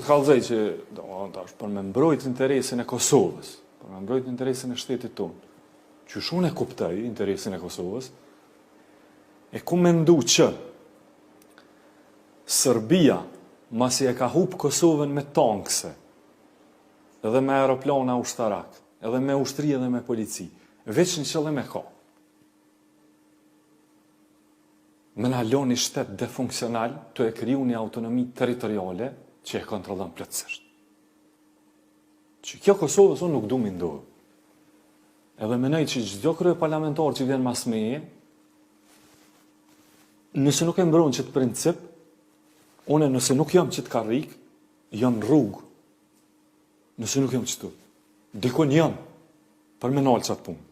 kallëzoj që për me mbrojt interesin e Kosovës, për me mbrojt interesin e shtetit tonë, që shumë e kuptoj interesin e Kosovës, e ku mendu që Serbia, masi e ka hup Kosovën me tankse, edhe me aeroplana ushtarak, edhe me ushtri edhe me polici, veç në qëllim e ka. Me na loni shtet defunksional të e kriju një autonomi territoriale që e kontrollon plotësisht. Që kjo Kosovës unë nuk du mi ndohë. Edhe menoj që çdo krye parlamentar që vjen mas meje, nëse nuk e mbron që të princip, une nëse nuk jam që të karrik, jam rrugë. Nëse nuk jam qëtu. Dikon jam për me nalë qatë punë.